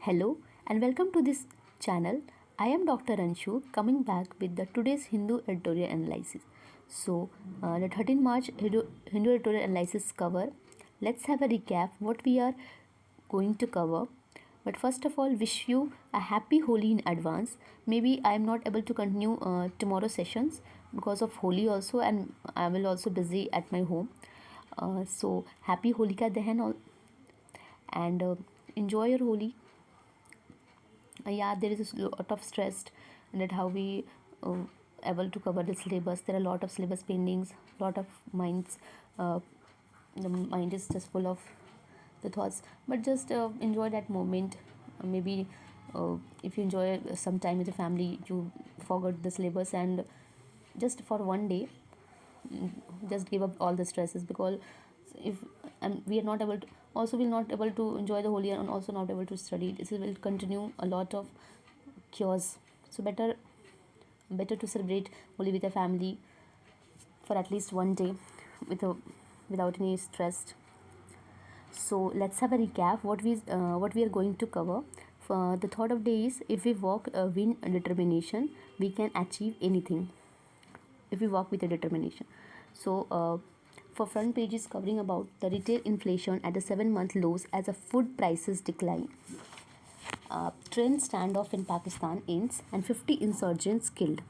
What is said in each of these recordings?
Hello and welcome to this channel. I am Dr. Anshu coming back with the today's Hindu editorial analysis. The 13 March Hindu editorial analysis cover. Let's have a recap what we are going to cover. But first of all, wish you a happy Holi in advance. Maybe I am not able to continue tomorrow sessions because of Holi also, and I will also busy at my home. So happy Holika Dahan and enjoy your Holi. Yeah, there is a lot of stress and that how we uh, able to cover the syllabus. There are a lot of syllabus pendings, lot of minds. uh, the mind is just full of the thoughts, but just enjoy that moment. Maybe if you enjoy some time with the family, you forgot the syllabus, and just for one day, mm, just give up all the stresses, because if and we are not able to, also will not able to enjoy the holy and also not able to study, this will continue a lot of cures. So better to celebrate Holi with a family for at least one day without any stress. So let's have a recap what we are going to cover. For the thought of day is, if we walk win determination, we can achieve anything if we walk with a determination. So for front page is covering about the retail inflation at the 7-month lows as a food prices decline. Train standoff in Pakistan ends and 50 insurgents killed.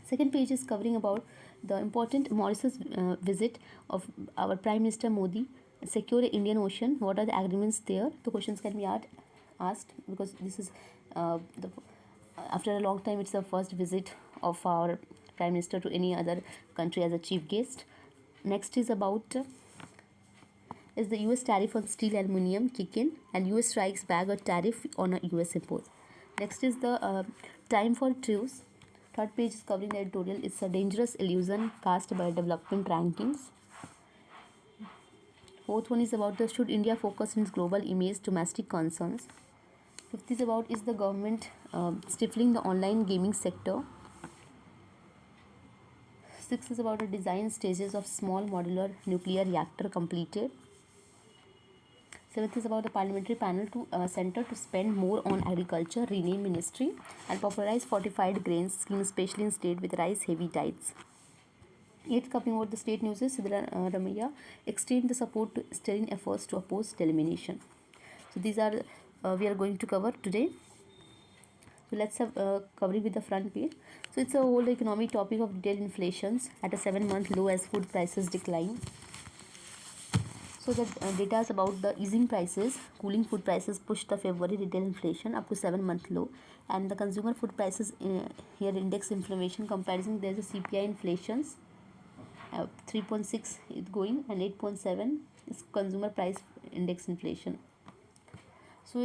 Second page is covering about the important Mauritius visit of our Prime Minister Modi. Secure Indian Ocean. What are the agreements there? The questions can be asked, because this is the after a long time it's the first visit of our Prime Minister to any other country as a chief guest. Next is about is the US tariff on steel aluminum kick in, and US strikes back a tariff on a US import. Next is the time for truce. Third page is covering the editorial. It's a dangerous illusion cast by development rankings. Fourth one is about the should India focus on its global image, domestic concerns. Fifth is about is the government stifling the online gaming sector. Sixth is about the design stages of small modular nuclear reactor completed. Seventh is about the parliamentary panel to center to spend more on agriculture, rename ministry, and popularize fortified grains scheme, especially in state with rice heavy diets. Eighth, covering about the state news is Siddharamaiah extend the support to steering efforts to oppose elimination. So these are we are going to cover today. So let's have covering with the front page. So it's a whole economic topic of retail inflations at a 7-month low as food prices decline. So the data is about the easing prices, cooling food prices push the February retail inflation up to 7-month low, and the consumer food prices here index inflation comparison. There's a CPI inflations 3.6 is going, and 8.7 is consumer price index inflation. So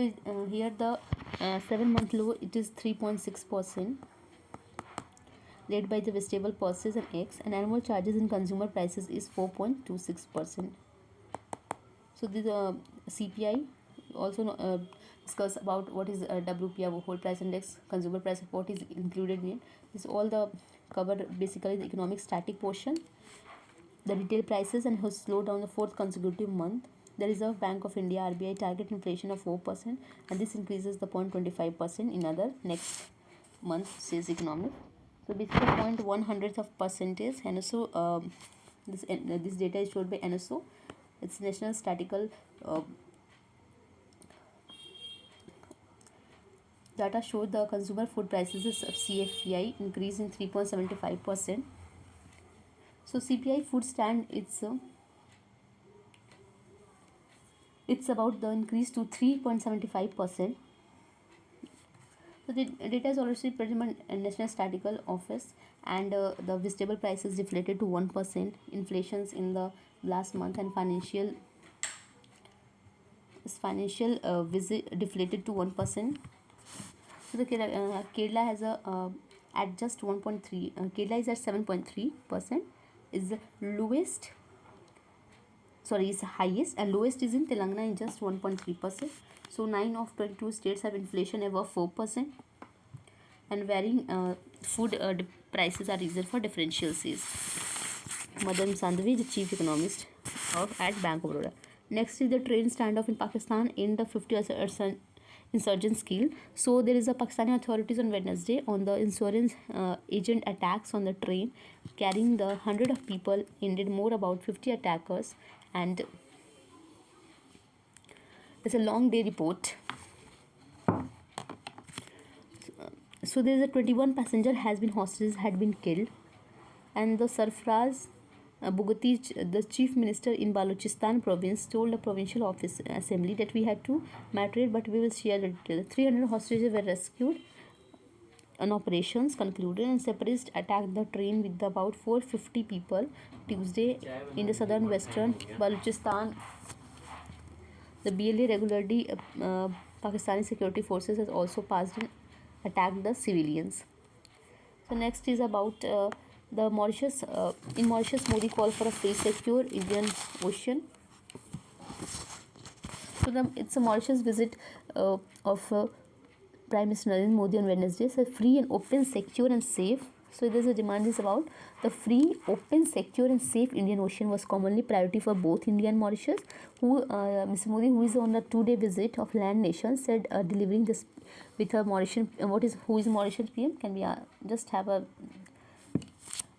here the 7-month low, it is 3.6%, led by the vegetable pulses and eggs, and annual charges in consumer prices is 4.26%. So the CPI also discuss about what is WPI, whole price index, consumer price, what is included in it. This all the covered basically the economic static portion, the retail prices, and has slowed down the fourth consecutive month. The Reserve Bank of India RBI target inflation of 4%, and this increases the 0.25% in other next month, says economic. So basically 0.1 of percentage. And also this data is showed by NSO. It's National Statistical data showed the consumer food prices of CFPI increase in 3.75%. So CPI food stand it's about the increase to 3.75%. So the data is already present in National Statistical Office, and the vegetable prices deflated to 1%. Inflations in the last month, and financial visit deflated to 1%. So the Kerala has a at just 1.3. Kerala is at 7.3%. Is the lowest. Sorry, is highest, and lowest is in Telangana in just 1.3%. So 9 of 22 states have inflation above 4%, and varying food prices are reason for differential, says Madan Sandvi, the chief economist at Bank of Baroda. Next is the train standoff in Pakistan in the 50 insurgents killed. So there is a Pakistani authorities on Wednesday on the insurgent agent attacks on the train carrying the hundred of people ended more about 50 attackers, and it's a long day report. So there is a 21 passenger has been hostages had been killed, and the Sarfraz Bugati, the chief minister in Balochistan province, told the provincial office assembly that we had to moderate, but we will share the details. 300 hostages were rescued and operations concluded, and separatists attacked the train with about 450 people Tuesday in the southern western Balochistan. The BLA regularly Pakistani security forces has also passed and attacked the civilians. So next is about the Mauritius. In Mauritius, Modi called for a free, secure Indian Ocean. So it's a Mauritius visit of Prime Minister Narendra Modi on Wednesday. So free and open, secure and safe. So there's a demand is about the free, open, secure and safe Indian Ocean was commonly priority for both India and Mauritius. Who Mr. Modi, who is on a 2-day visit of land nation, said delivering this with a Mauritian. Who is Mauritian PM? Can we just have a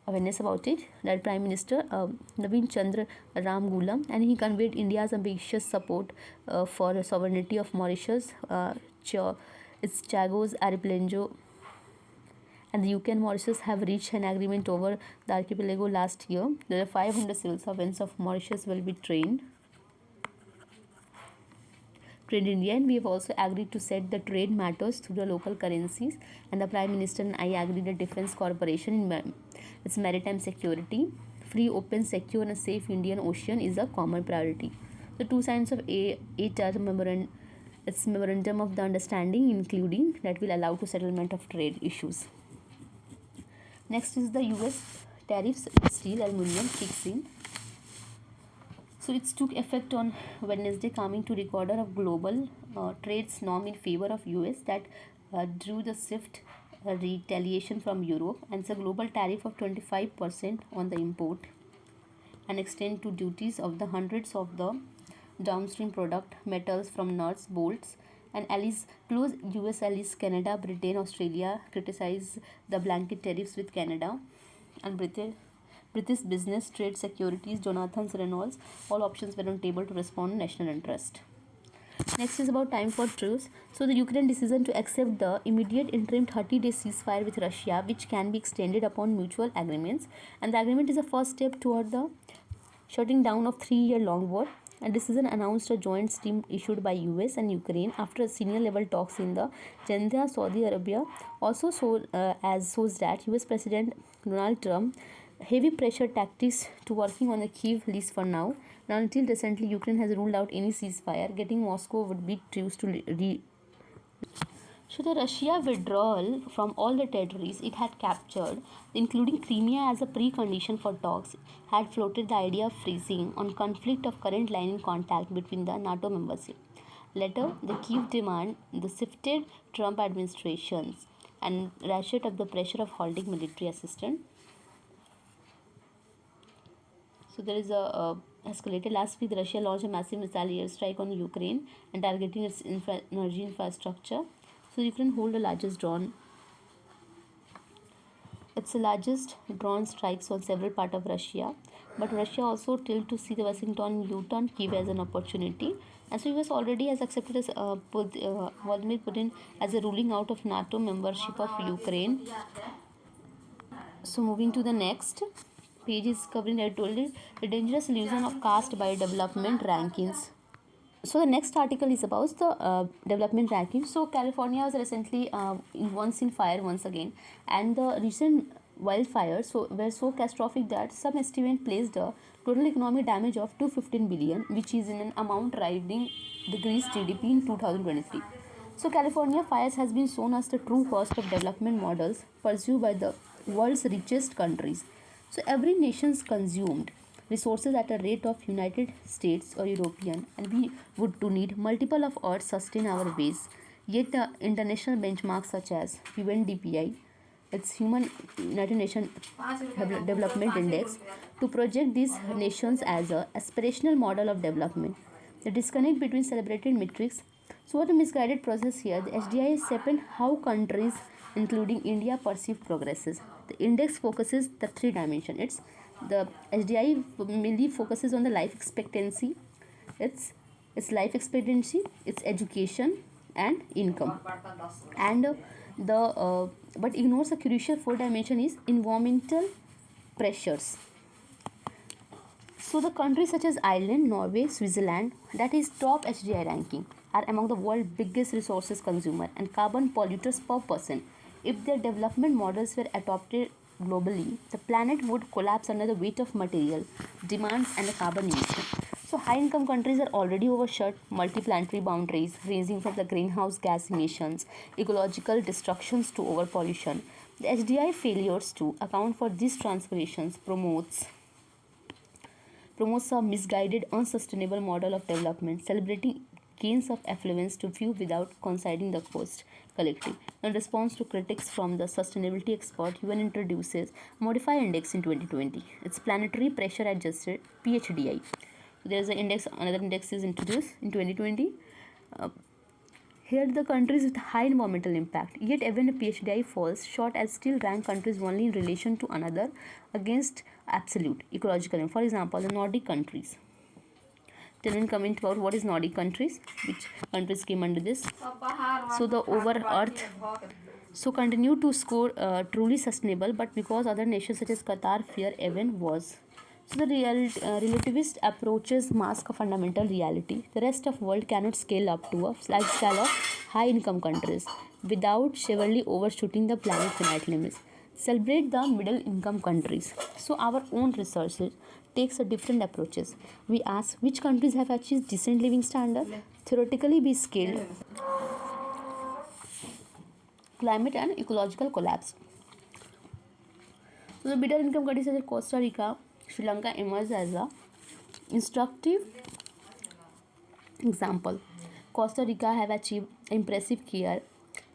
awareness about it? That Prime Minister Naveen Chandra Ram Gulam, and he conveyed India's ambitious support for sovereignty of Mauritius. Its Chagos Archipelago and the UK and Mauritius have reached an agreement over the archipelago last year. There are 500 civil servants of Mauritius will be trained in India, and we have also agreed to set the trade matters through the local currencies, and the Prime Minister and I agreed a defense cooperation in its maritime security. Free, open, secure and safe Indian Ocean is a common priority. The two sides of its memorandum of the understanding, including that will allow to settlement of trade issues. Next is the US tariffs steel aluminum kicks in. So it took effect on Wednesday, coming to recorder of global trades norm in favor of US that drew the swift retaliation from Europe, and it's a global tariff of 25% on the import and extend to duties of the hundreds of the downstream product metals from nuts, bolts, and allies, close US allies Canada, Britain, Australia criticize the blanket tariffs with Canada, and British business, trade, securities, Jonathan Reynolds, all options were on table to respond to national interest. Next is about time for truce. So the Ukraine decision to accept the immediate interim 30-day ceasefire with Russia, which can be extended upon mutual agreements, and the agreement is a first step toward the shutting down of 3-year-long war. A decision announced a joint statement issued by US and Ukraine after senior level talks in the Jeddah, Saudi Arabia. Also shows that US President Donald Trump heavy pressure tactics to working on the Kyiv list for now. Now, until recently, Ukraine has ruled out any ceasefire. Getting Moscow would be truce to So the Russia withdrawal from all the territories it had captured, including Crimea as a precondition for talks, had floated the idea of freezing on conflict of current line in contact between the NATO membership. Later, the Kyiv demand the shifted Trump administrations and ratchet up the pressure of holding military assistance. So there is a escalated. Last week, Russia launched a massive missile airstrike on Ukraine and targeting its energy infrastructure. So Ukraine hold the largest drone. It's the largest drone strikes on several parts of Russia, but Russia also tilted to see the Washington U-turn Kyiv as an opportunity. And so US already has accepted as Vladimir Putin as a ruling out of NATO membership of Ukraine. So moving to the next page is covering the dangerous illusion of caste by development rankings. So the next article is about the development ranking. So California was recently once in fire once again, and the recent wildfires were so catastrophic that some estimate placed a total economic damage of 215 billion, which is in an amount rivaling the Greece GDP in 2023. So California fires has been shown as the true cost of development models pursued by the world's richest countries. So every nation's consumed resources at a rate of United States or European, and we would to need multiple of Earth sustain our ways. Yet the international benchmarks such as UNDPI, its Human United Nations Development Index, to project these nations as a aspirational model of development. The disconnect between celebrated metrics So what a misguided process here. The HDI is second how countries including India perceive progresses. The index focuses the three dimension. The HDI mainly focuses on the life expectancy, its life expectancy, its education and income. And the but ignores a crucial fourth dimension is environmental pressures. So the countries such as Ireland, Norway, Switzerland, that is top HDI ranking, are among the world's biggest resources consumer and carbon polluters per person. If their development models were adopted globally, the planet would collapse under the weight of material demands and the carbon emission. So high income countries are already overshot multi-planetary boundaries ranging from the greenhouse gas emissions, ecological destructions to overpollution. The HDI failures to account for these transformations promotes a misguided, unsustainable model of development, celebrating gains of affluence to few without considering the cost collectively. In response to critics from the sustainability expert, UN introduces a modified index in 2020. It's planetary pressure adjusted PHDI. There is an index, another index is introduced in 2020. Here the countries with high environmental impact, yet even a PHDI falls short as still rank countries only in relation to another against absolute ecological impact. For example, the Nordic countries. Tell me in comment about what is Nordic countries, which countries came under this. So the over Earth. So continue to score truly sustainable, but because other nations such as Qatar fear even was. So the relativist approaches mask a fundamental reality. The rest of world cannot scale up to a lifestyle of high income countries without severely overshooting the planet's finite limits. Celebrate the middle income countries. So our own research takes a different approaches. We ask which countries have achieved decent living standard, theoretically be scaled climate and ecological collapse. So the middle income countries such as Costa Rica, Sri Lanka emerge as a instructive example. Costa Rica have achieved impressive care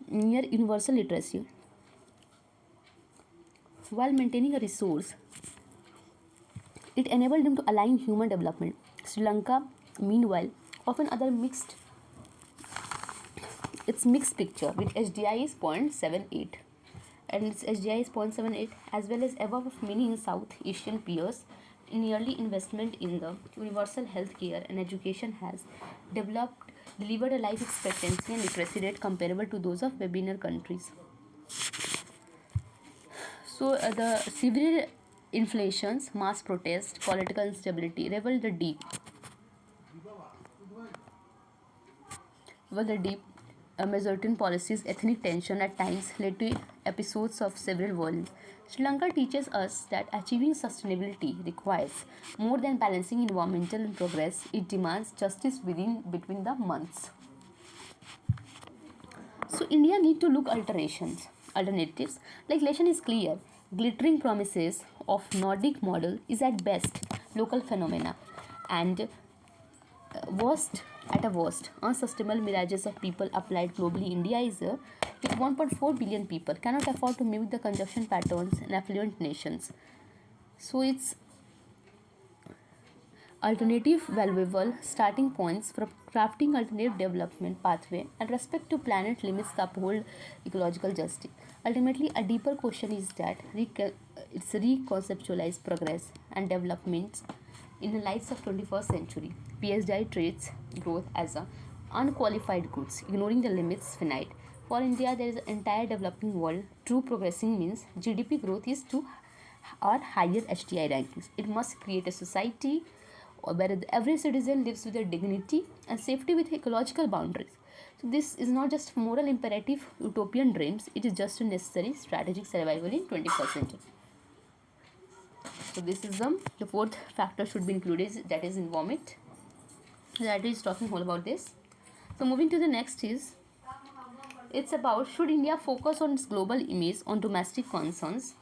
near universal literacy while maintaining a resource. It enabled them to align human development. Sri Lanka, meanwhile, often other mixed its mixed picture with HDI is 0.78 and its HDI is 0.78 as well as above of many in South Asian peers. Nearly investment in the universal health care and education has delivered a life expectancy and literacy rate comparable to those of webinar countries. So the severe inflations, mass protests, political instability reveal the deep Mesoretan policies, ethnic tension at times led to episodes of civil violence. Sri Lanka teaches us that achieving sustainability requires more than balancing environmental progress. It demands justice between the months. So India need to look alternatives. Like lesson is clear. Glittering promises of Nordic model is at best local phenomena and worst, unsustainable mirages of people applied globally. India is with 1.4 billion people cannot afford to mimic the consumption patterns in affluent nations. So it's alternative valuable starting points for crafting alternative development pathway and respect to planet limits to uphold ecological justice. Ultimately, a deeper question is that it's reconceptualize progress and developments in the lives of 21st century. PSDI treats growth as a unqualified goods, ignoring the limits finite. For India, there is an entire developing world. True progressing means GDP growth is to or higher HDI rankings. It must create a society where every citizen lives with their dignity and safety with ecological boundaries. So this is not just moral imperative utopian dreams, it is just a necessary strategic survival in 21st century. So this is the fourth factor should be included, that is environment. That is talking all about this. So moving to the next is, it's about should India focus on its global image on domestic concerns.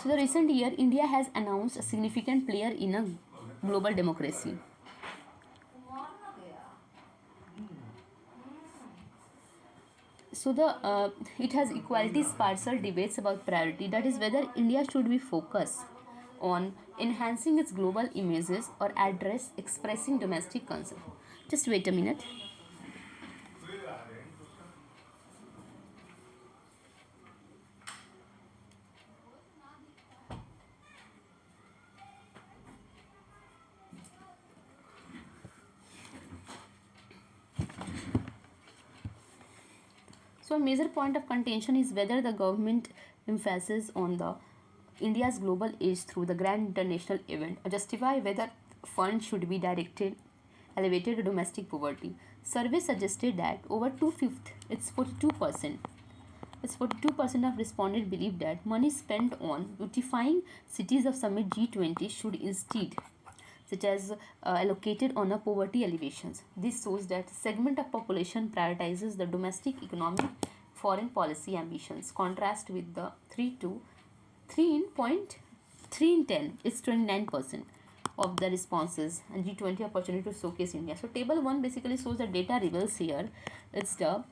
So the recent year, India has announced a significant player in a global democracy. So it has equality sparser debates about priority. That is whether India should be focused on enhancing its global images or address expressing domestic concern. Just wait a minute. So a major point of contention is whether the government emphasis on the India's global edge through the grand international event or justify whether funds should be directed elevated to domestic poverty. Survey suggested that over two-fifths, it's 42%. It's 42% of respondents believe that money spent on beautifying cities of Summit G20 should instead such as allocated on a poverty alleviations. This shows that segment of population prioritizes the domestic economic foreign policy ambitions. Contrast with the 3 to 3 in point 3 in 10 is 29% of the responses and G20 opportunity to showcase India. So table 1 basically shows the data reveals here. It's the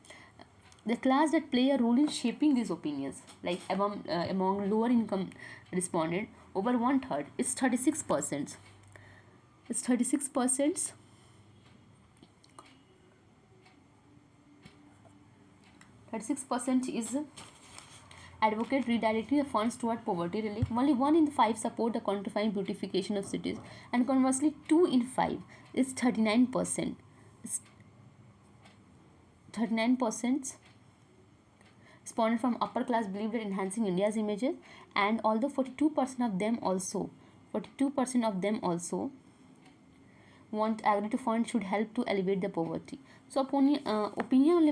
class that play a role in shaping these opinions, like among lower income respondent, over one third, it's 36%. It's 36%. 36% is advocate redirecting the funds toward poverty relief. Only 1 in 5 support the quantifying beautification of cities, and conversely, 2 in 5 is 39%. It's 39% responded from upper class believe that enhancing India's images, and although 42% of them also want agree to fund should help to alleviate the poverty. So opinion on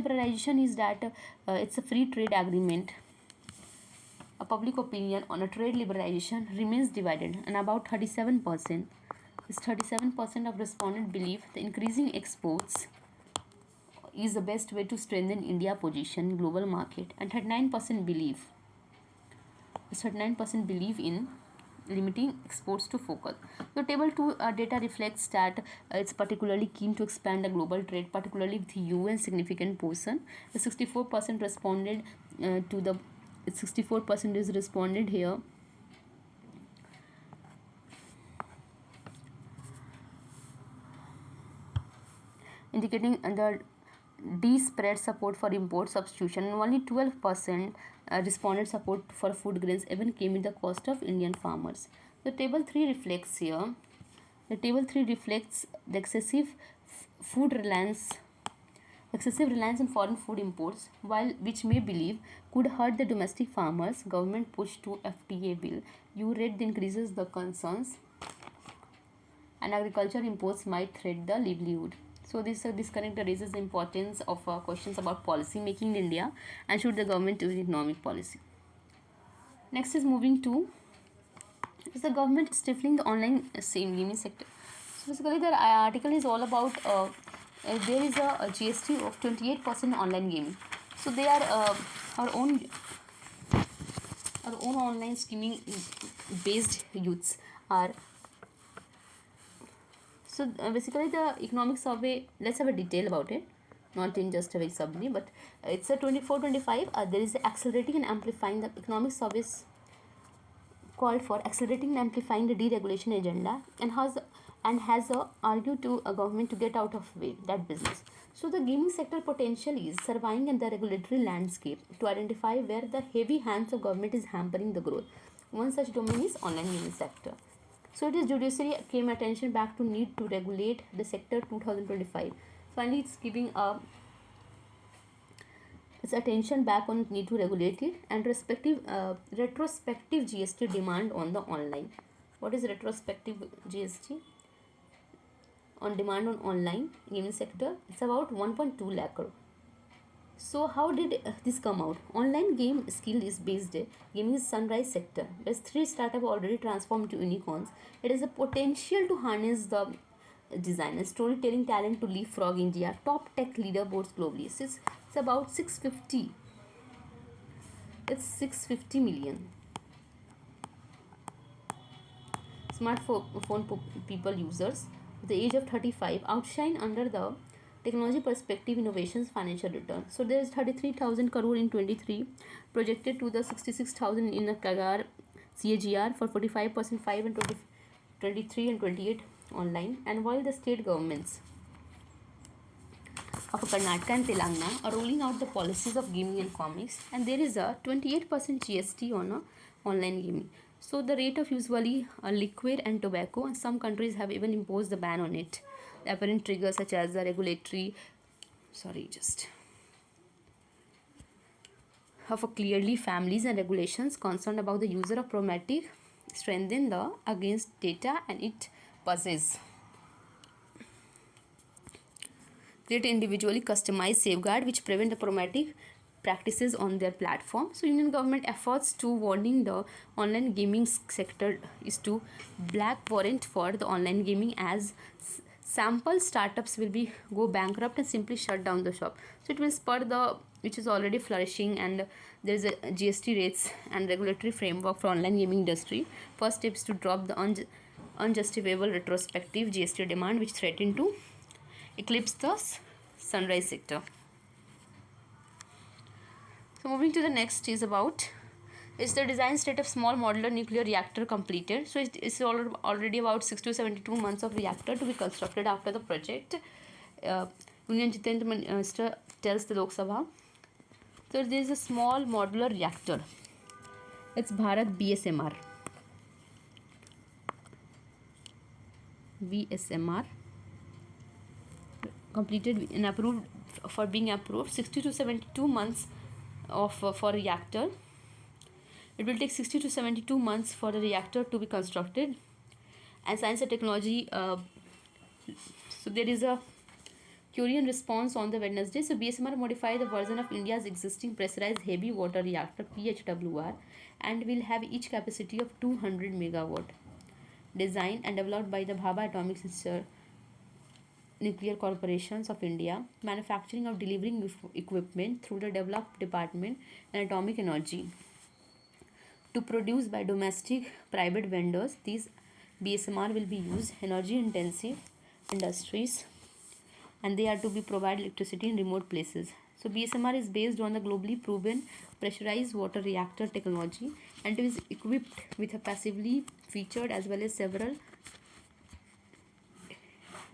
liberalization is that it's a free trade agreement. A public opinion on a trade liberalization remains divided, and about 37% of respondents believe the increasing exports is the best way to strengthen India's position in global market, and 39% believe in limiting exports to focus. So table 2 data reflects that it's particularly keen to expand the global trade, particularly with the UN significant portion. The 64% responded to the 64% is responded here. Indicating the de-spread support for import substitution, and only 12% responded support for food grains even came at the cost of Indian farmers. The table 3 reflects here. The table 3 reflects the excessive reliance on foreign food imports, which may believe could hurt the domestic farmers. Government push to FTA bill. You read the increases the concerns, and agriculture imports might threat the livelihood. So this disconnect raises the importance of questions about policy making in India, and should the government do economic policy. Next is moving to, is the government stifling the online gaming sector. So basically the article is all about there is a GST of 28% online gaming. So they are our own online scheming based youths are. So basically the economic survey, let's have a detail about it, not in just a very summary, but it's a 24-25. There is accelerating and amplifying the economic surveys called for accelerating and amplifying the deregulation agenda, and has argued to a government to get out of way that business. So the gaming sector potential is surveying in the regulatory landscape to identify where the heavy hands of government is hampering the growth. One such domain is online gaming sector. So it is judiciary came attention back to need to regulate the sector 2025. Finally, it's giving its attention back on need to regulate it, and retrospective GST demand on the online. What is retrospective GST? On demand on online gaming sector, it's about 1.2 lakh crore. So how did this come out? Online game skill is based gaming sunrise sector. There's 3 startups already transformed to unicorns. It has a potential to harness the design and storytelling talent to leapfrog India top tech leaderboards globally. It's about 650. It's 650 million smartphone people users with the age of 35 outshine under the technology perspective innovations financial return. So there is 33,000 crore in 23 projected to the 66,000 in a CAGR CAGR for 45%, 5 and 20, 23 and 28 online. And while the state governments of Karnataka and Telangana are rolling out the policies of gaming and comics, and there is a 28% GST on online gaming. So the rate of usually liquor and tobacco, and some countries have even imposed the ban on it. The apparent triggers such as the regulatory, of a clearly families and regulations concerned about the user of problematic strengthen the against data and it possesses. Create individually customized safeguard which prevent the problematic practices on their platform. So Union government efforts to warning the online gaming sector is to black warrant for the online gaming as sample startups will be go bankrupt and simply shut down the shop. So it will spur the which is already flourishing, and there is a GST rates and regulatory framework for online gaming industry. First steps to drop the unjustifiable retrospective GST demand which threaten to eclipse the sunrise sector. So moving to the next is about is the design state of small modular nuclear reactor completed. So it's already about 6 to 72 months of reactor to be constructed after the project. Union Jitendra Minister tells the Lok Sabha. So there is a small modular reactor. It's Bharat BSMR. BSMR completed and approved for being approved 60 to 72 months of for reactor. It will take 60 to 72 months for the reactor to be constructed. And science and technology, so there is a Korean response on the Wednesday. So BSMR modified the version of India's existing pressurized heavy water reactor PHWR and will have each capacity of 200 megawatt. Designed and developed by the Bhabha Atomic Nuclear Corporations of India, manufacturing of delivering equipment through the developed department and atomic energy to produce by domestic private vendors. These BSMR will be used energy intensive industries and they are to be provide electricity in remote places. So BSMR is based on the globally proven pressurized water reactor technology and it is equipped with a passively featured as well as several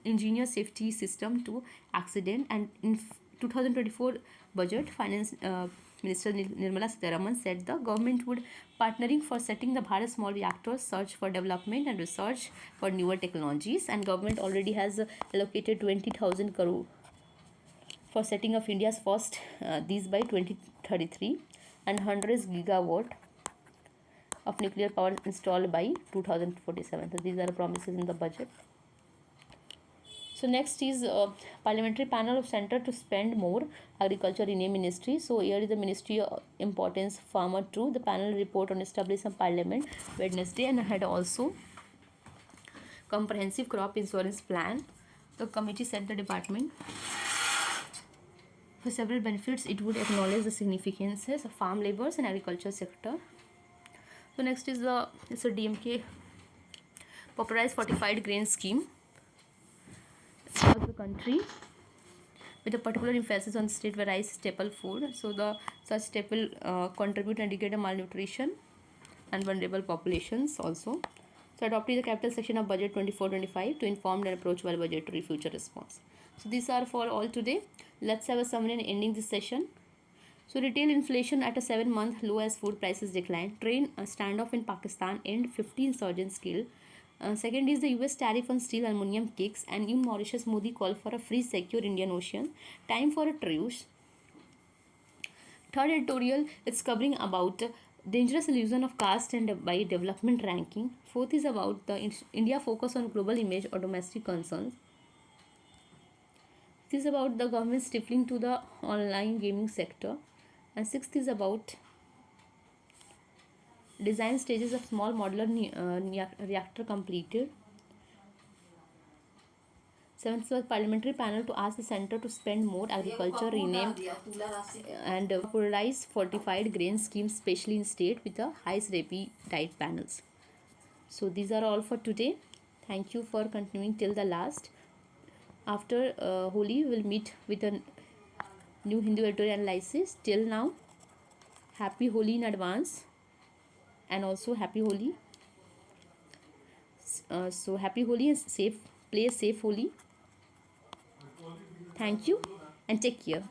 ingenious safety system to accident. And in 2024 budget, finance Minister Nirmala Sitharaman said the government would partnering for setting the Bharat small reactors, search for development and research for newer technologies, and government already has allocated 20,000 crore for setting of India's first these by 2033 and hundreds gigawatt of nuclear power installed by 2047. So these are promises in the budget. So next is parliamentary panel of center to spend more agriculture in a ministry. So here is the ministry importance farmer too. The panel report on establishment parliament Wednesday and had also comprehensive crop insurance plan. The committee said the department for several benefits it would acknowledge the significances of farm laborers and agriculture sector. So next is the DMK popularized fortified grain scheme across the country with a particular emphasis on state rice staple food. So the such staple contribute and indicate malnutrition and vulnerable populations also. So adopting the capital section of budget 24-25 to inform and approachable budgetary future response. So these are for all today. Let's have a summary and ending this session. So retail inflation at a 7-month low as food prices decline. Train standoff in Pakistan end 50 insurgents killed. Second is the US tariff on steel aluminum kicks, and in Mauritius Modi call for a free secure Indian Ocean. Time for a truce. Third editorial it's covering about dangerous illusion of caste and by development ranking. Fourth is about the India focus on global image or domestic concerns. This is about the government stifling to the online gaming sector. And sixth is about design stages of small modular reactor completed. Seventh was parliamentary panel to ask the center to spend more agriculture renamed and popularize fortified grain schemes, especially in state with the highest rapid diet panels. So these are all for today. Thank you for continuing till the last. After Holi, we'll meet with a new Hindu editorial analysis. Till now, happy Holi in advance. and also happy Holi. So happy Holi and safe, play a safe Holi. Thank you and take care.